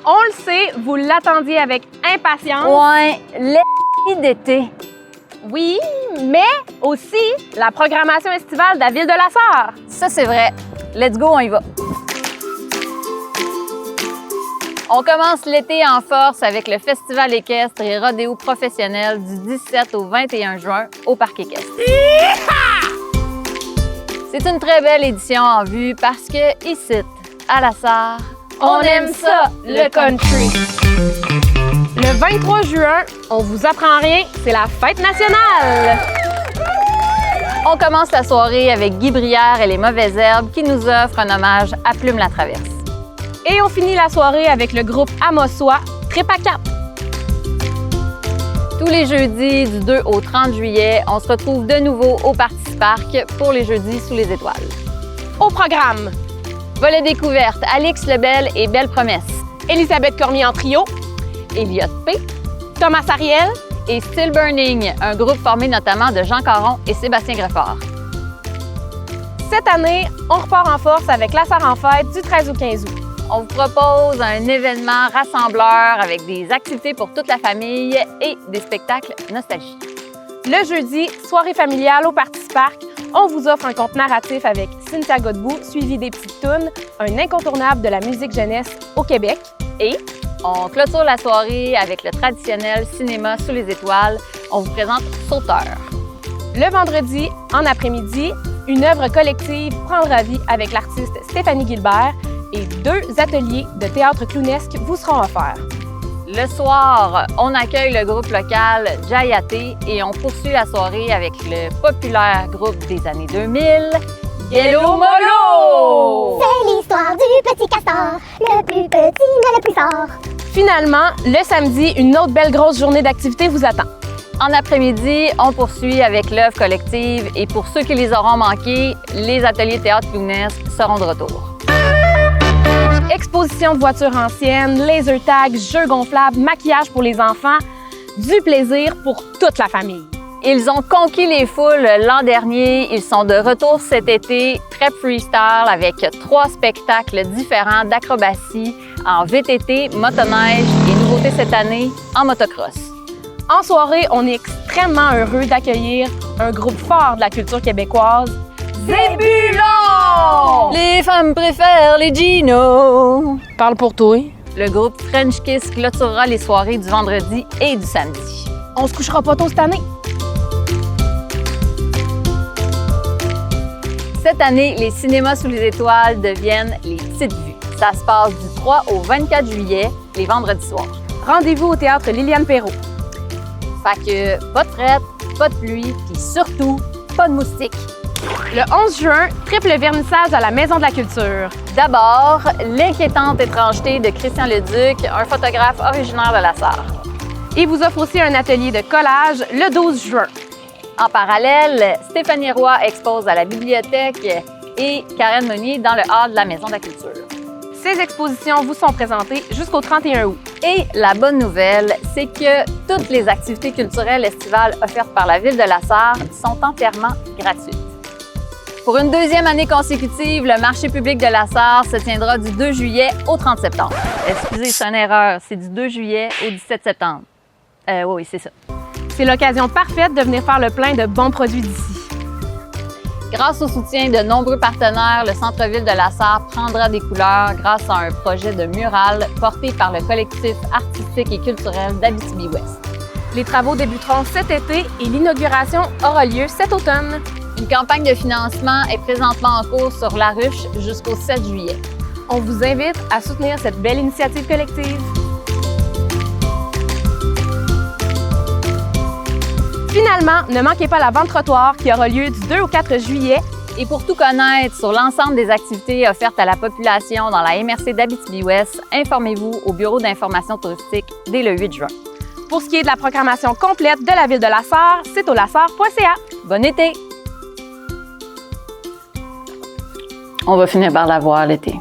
On le sait, vous l'attendiez avec impatience. Ouais, les d'été. Oui, mais aussi la programmation estivale de la Ville de la Sarre. Ça, c'est vrai. Let's go, on y va. On commence l'été en force avec le Festival équestre et rodéo professionnel du 17 au 21 juin au Parc équestre. C'est une très belle édition en vue parce que ici, à la Sarre, On aime ça, le country. Le 23 juin, on vous apprend rien, c'est la fête nationale. On commence la soirée avec Guy Brière et les Mauvaises Herbes qui nous offrent un hommage à Plume la Traverse. Et on finit la soirée avec le groupe Amossois, Trip à Cap. Tous les jeudis du 2 au 30 juillet, on se retrouve de nouveau au Parti Parc pour les jeudis sous les étoiles. Au programme, Volet découverte, Alix Lebel et Belle Promesse. Elisabeth Cormier en trio, Elliott P. Thomas Ariel, et Still Burning, un groupe formé notamment de Jean Caron et Sébastien Greffard. Cette année, on repart en force avec la Sarre en fête du 13 au 15 août. On vous propose un événement rassembleur avec des activités pour toute la famille et des spectacles nostalgie. Le jeudi, soirée familiale au Parti Parc, on vous offre un conte narratif avec Cynthia Godbout, suivi des petites tounes, un incontournable de la musique jeunesse au Québec. Et on clôture la soirée avec le traditionnel cinéma sous les étoiles. On vous présente Sauteur. Le vendredi, en après-midi, une œuvre collective prendra vie avec l'artiste Stéphanie Gilbert et 2 ateliers de théâtre clownesque vous seront offerts. Le soir, on accueille le groupe local Jayaté et on poursuit la soirée avec le populaire groupe des années 2000, Yellow Molo! C'est l'histoire du petit castor, le plus petit mais le plus fort. Finalement, le samedi, une autre belle grosse journée d'activité vous attend. En après-midi, on poursuit avec l'œuvre collective et pour ceux qui les auront manqués, les ateliers théâtre clownesque seront de retour. Exposition de voitures anciennes, laser tag, jeux gonflables, maquillage pour les enfants, du plaisir pour toute la famille. Ils ont conquis les foules l'an dernier. Ils sont de retour cet été, très freestyle, avec 3 spectacles différents d'acrobatie en VTT, motoneige et nouveauté cette année, en motocross. En soirée, on est extrêmement heureux d'accueillir un groupe fort de la culture québécoise, Zébulon! Les femmes préfèrent les Gino. Parle pour toi. Le groupe French Kiss clôturera les soirées du vendredi et du samedi. On se couchera pas tôt cette année. Cette année, les cinémas sous les étoiles deviennent les petites vues. Ça se passe du 3 au 24 juillet, les vendredis soirs. Rendez-vous au théâtre Liliane Perrault. Fait que pas de frette, pas de pluie, puis surtout, pas de moustiques. Le 11 juin, triple vernissage à la Maison de la Culture. D'abord, L'inquiétante étrangeté de Christian Leduc, un photographe originaire de la Sarre. Il vous offre aussi un atelier de collage le 12 juin. En parallèle, Stéphanie Roy expose à la bibliothèque et Karen Meunier dans le hall de la Maison de la Culture. Ces expositions vous sont présentées jusqu'au 31 août. Et la bonne nouvelle, c'est que toutes les activités culturelles estivales offertes par la Ville de la Sarre sont entièrement gratuites. Pour une 2e année consécutive, le marché public de la Sarre se tiendra du 2 juillet au 30 septembre. Excusez, c'est une erreur, c'est du 2 juillet au 17 septembre. Oui, c'est ça. C'est l'occasion parfaite de venir faire le plein de bons produits d'ici. Grâce au soutien de nombreux partenaires, le centre-ville de la Sarre prendra des couleurs grâce à un projet de mural porté par le collectif artistique et culturel d'Abitibi-Ouest. Les travaux débuteront cet été et l'inauguration aura lieu cet automne. Une campagne de financement est présentement en cours sur La Ruche jusqu'au 7 juillet. On vous invite à soutenir cette belle initiative collective. Finalement, ne manquez pas la vente trottoir qui aura lieu du 2 au 4 juillet. Et pour tout connaître sur l'ensemble des activités offertes à la population dans la MRC d'Abitibi-Ouest, informez-vous au Bureau d'information touristique dès le 8 juin. Pour ce qui est de la programmation complète de la Ville de la Sarre, c'est au lasarre.ca. Bon été! On va finir par la voir l'été.